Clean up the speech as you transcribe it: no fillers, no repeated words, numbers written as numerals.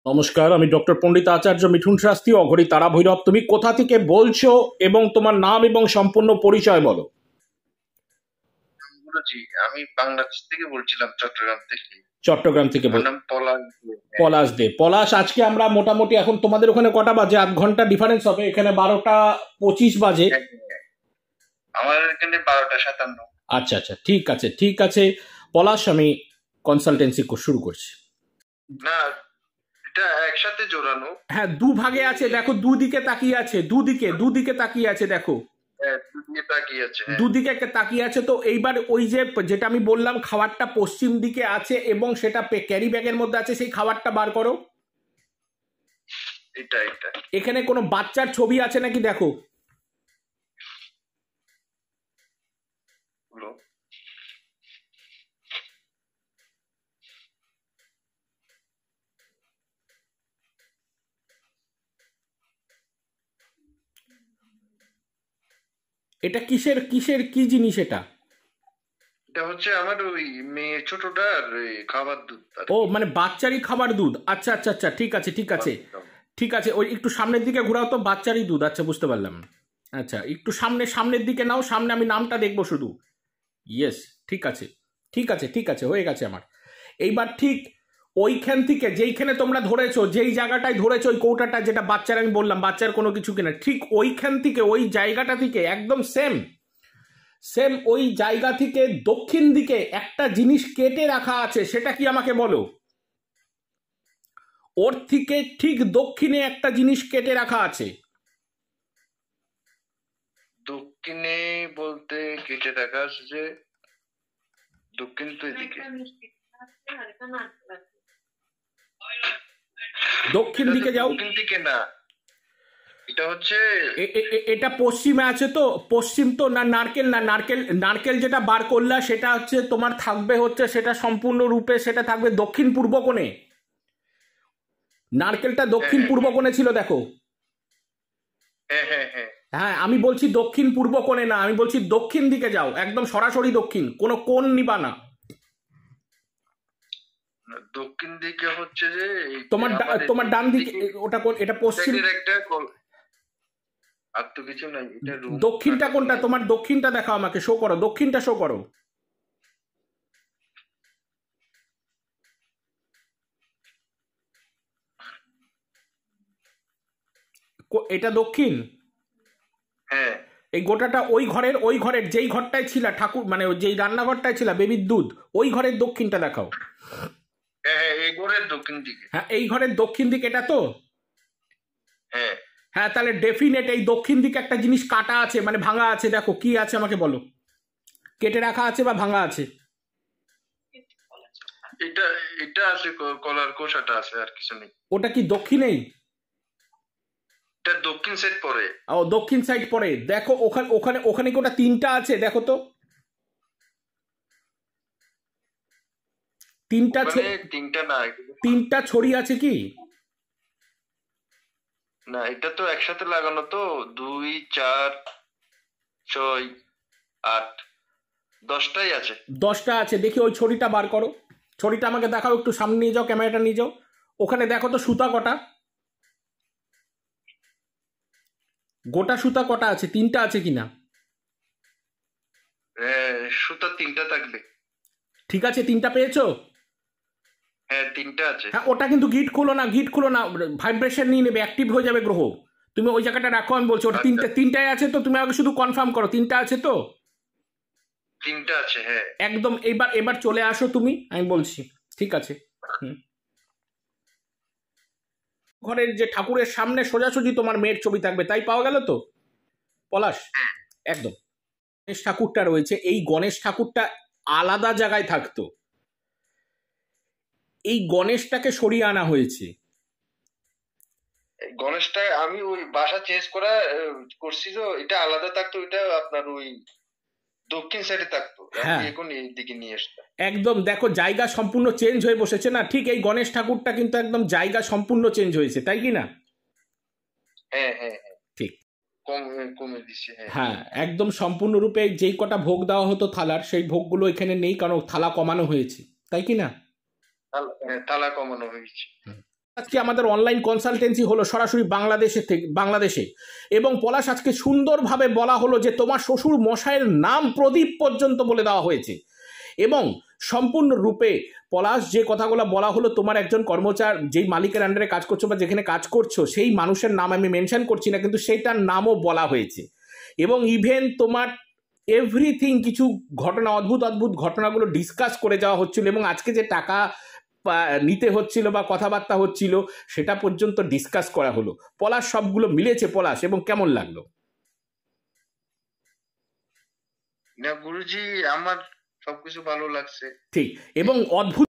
নমস্কার, আমি ডক্টর পণ্ডিত আচার্য মিঠুন শাস্ত্রী, অঘরী তারা ভৈরব। তুমি কোথা থেকে বলছো এবং তোমার নাম এবং সম্পূর্ণ পরিচয় বলো। গুরুজি, আমি বাংলাদেশ থেকে বলছিলাম, চট্টগ্রাম থেকে। চট্টগ্রাম থেকে আমার নাম পলাশ দে। হ্যাঁ, পলাশ দে। পলাশ, আজকে আমরা মোটামুটি, এখন তোমাদের ওখানে কটা বাজে? 8 ঘন্টা ডিফারেন্স হবে, এখানে 12টা 25 বাজে। হ্যাঁ, হ্যাঁ। আমার এখানে 12টা 57। আচ্ছা আচ্ছা, ঠিক আছে ঠিক আছে পলাশ, আমি কনসালটেন্সি শুরু করছি। না, এটা একসাথে জোড়ানো। হ্যাঁ, দুভাগে আছে, দেখো দুদিকে তাকিয়ে আছে, দুদিকে তাকিয়ে আছে, দেখো হ্যাঁ, দুদিকে তাকিয়ে আছে। হ্যাঁ, দুদিকে একটা তাকিয়ে আছে। তো এইবার ওই যে যেটা আমি বললাম খাবারটা পশ্চিম দিকে আছে এবং সেটা ক্যারি ব্যাগের মধ্যে আছে, সেই খাবারটা বার করো। এটা এটা এখানে কোনো বাচ্চার ছবি আছে নাকি দেখো। হলো। এটা কিসের কিসের কি জিনিস এটা? এটা হচ্ছে আমার ওই মেয়ে ছোটটার ওই খাবার দুধ আর ও, কি। মানে বাচ্চারই খাবার দুধ। আচ্ছা আচ্ছা আচ্ছা, ঠিক আছে ঠিক আছে ঠিক আছে। ওই একটু সামনের দিকে ঘোরাও তো, বাচ্চারই দুধ। আচ্ছা, বুঝতে পারলাম। আচ্ছা, একটু সামনের দিকে নাও, সামনে আমি নামটা দেখবো শুধু। ইয়েস, ঠিক আছে ঠিক আছে ঠিক আছে, হয়ে গেছে আমার। এইবার ঠিক ওইখান থেকে যেইখানে তোমরা ধরেছো, যেই জায়গাটায় ধরেছো ওই কৌটাটা, যেটা বাচ্চার আমি বললাম বাচ্চার কোনো কিছু কিনা, ঠিক ওইখান থেকে, ওই জায়গাটা থেকে একদম সেম সেম ওই জায়গা থেকে দক্ষিণ দিকে একটা জিনিস কেটে রাখা আছে, সেটা কি আমাকে বলো। ওর থেকে ঠিক দক্ষিণে একটা জিনিস কেটে রাখা আছে। দক্ষিণে বলতে কেটে দেখা আছে যে দক্ষিণ তো এদিকে। দক্ষিণ এটা তো দিকে যাও। দক্ষিণ দিকে না, এটা হচ্ছে এটা পশ্চিমে আছে তো। পশ্চিম তো না, নারকেল না, নারকেল নারকেল যেটা বার করলা সেটা হচ্ছে তোমার থাকবে হচ্ছে, সেটা সম্পূর্ণরূপে সেটা থাকবে দক্ষিণ পূর্ব কোণে। নারকেলটা হ্যাঁ, দক্ষিণ হ্যাঁ, পূর্ব কোণে ছিল, দেখো। হ্যাঁ, হ্যাঁ, হ্যাঁ। হ্যাঁ, আমি বলছি দক্ষিণ পূর্ব কোণে না, আমি বলছি দক্ষিণ দিকে যাও, একদম সরাসরি দক্ষিণ, কোনো কোণ নিবা না। দক্ষিণ দিকে হচ্ছে যে তোমার আমাদের তোমার ডান দক্ষিণ দিকে দিকে ওটা কোন? এটা পশ্চিম। একটা আর তো কিছু নাই, এটা রুম। দক্ষিণটা কোনটা তোমার? দক্ষিণটা দেখাও আমাকে, শো করো, দক্ষিণটা শো করো। এটা দক্ষিণ। হ্যাঁ, এই গোটাটা ওই ঘরের যেই ঘরটায় ছিল ঠাকুর, মানে যেই রান্নাঘরটায় ছিল বেবির দুধ, ওই ঘরের দক্ষিণটা দেখাও। হ্যাঁ, হ্যাঁ, এই ঘরের দক্ষিণ দিকে। হ্যাঁ, এই ঘরের দক্ষিণ দিকে এটা তো। হ্যাঁ, হ্যাঁ, তাহলে ডেফিনেট এই দক্ষিণ দিকে একটা জিনিস কাটা আছে, মানে ভাঙা আছে। দেখো কি আছে আমাকে বলো, কেটে রাখা আছে বা ভাঙা আছে। এটা এটা আছে, কলার কোষাটা আছে, আর কিছু নেই। ওটা কি দক্ষিণেই? এটা দক্ষিণ সাইড পড়ে। ও, দক্ষিণ সাইড পড়ে। দেখো ওখানে ওখানে ওখানে কি ওটা তিনটা আছে? দেখো তো, তিনটা ওখানে তিনটা না, তিনটা ছড়ি আছে কি? না, এটা তো একসাথে লাগানো তো। 2, 4, 6, 8, 10টাই আছে। 10টা আছে। দেখি ওই ছড়িটা বার করো, ছড়িটা আমাকে দেখাও, একটু সামনে নিয়ে যাও, ক্যামেরাটা নিয়ে যাও। ওখানে দেখো তো সুতা কটা, গোটা সুতা কটা আছে, তিনটা আছে কিনা। সুতা 3টা থাকবে। ঠিক আছে, তিনটা পেয়েছো? হ্যাঁ, 3টা আছে। হ্যাঁ, ওটা কিন্তু গিট খুলো না, গিট খুলো না, ভাইব্রেশন নিয়ে নেবে, অ্যাক্টিভ হয়ে যাবে গ্রহ। তুমি ওই জায়গাটা রাখো, আমি বলছি ওটা আচ্ছা, তিনটায় আছে তো। তুমি আমাকে শুধু কনফার্ম করো তিনটা আছে তো। 3টা আছে। হ্যাঁ, একদম। এবার এবার চলে আসো তুমি, আমি বলছি। ঠিক আছে। হুম। ঘরের যে ঠাকুরের সামনে সোজাসুজি তোমার মেয়ের ছবি থাকবে, তাই পাওয়া গেল তো পলাশ? একদম। গণেশ ঠাকুরটা রয়েছে, এই গণেশ ঠাকুরটা আলাদা জায়গায় থাকতো, এই গণেশটাকে সরিয়ে আনা হয়েছে। গণেশটা আমি ওই বাসা চেঞ্জ করছি, তো এটা আলাদা থাকতো, এটা আপনার ওই দক্ষিণ সাইডে থাকতো। আমি হ্যাঁ, এখন এই দিকে নিয়ে আসতাম। একদম। দেখো জায়গা সম্পূর্ণ চেঞ্জ হয়ে বসেছে না, ঠিক এই গণেশ ঠাকুরটা কিন্তু একদম জায়গা সম্পূর্ণ চেঞ্জ হয়েছে, তাই কি না? হ্যাঁ, হ্যাঁ, হ্যাঁ, ঠিক। কমে দিচ্ছে। হ্যাঁ, হ্যাঁ, একদম সম্পূর্ণরূপে যেই কটা ভোগ দেওয়া হতো থালার, সেই ভোগগুলো এখানে নেই, কারণ থালা কমানো হয়েছে, তাই কি না? থালা কমানো হয়েছে। আজকে আমাদের অনলাইন কনসালটেন্সি হলো সরাসরি বাংলাদেশে, এবং পলাশ আজকে সুন্দরভাবে বলা হলো যে তোমার শ্বশুর মশাইয়ের নাম প্রদীপ পর্যন্ত বলে দেওয়া হয়েছে, এবং সম্পূর্ণরূপে পলাশ যে কথাগুলো বলা হলো, তোমার একজন কর্মচারী যেই মালিকের আন্ডারে কাজ করছো বা যেখানে কাজ করছো সেই মানুষের নাম আমি মেনশন করছি না, কিন্তু সেইটার নামও বলা হয়েছে, এবং ইভেন তোমার এভরিথিং কিছু ঘটনা, অদ্ভুত ঘটনাগুলো ডিসকাস করে যাওয়া হচ্ছিল, এবং আজকে যে টাকা নিতে হচ্ছিল বা কথাবার্তা হচ্ছিল সেটা পর্যন্ত ডিসকাস করা হলো। পলাশ সবগুলো মিলেছে পলাশ, এবং কেমন লাগলো? না গুরুজি, আমার সবকিছু ভালো লাগছে। ঠিক, এবং অদ্ভুত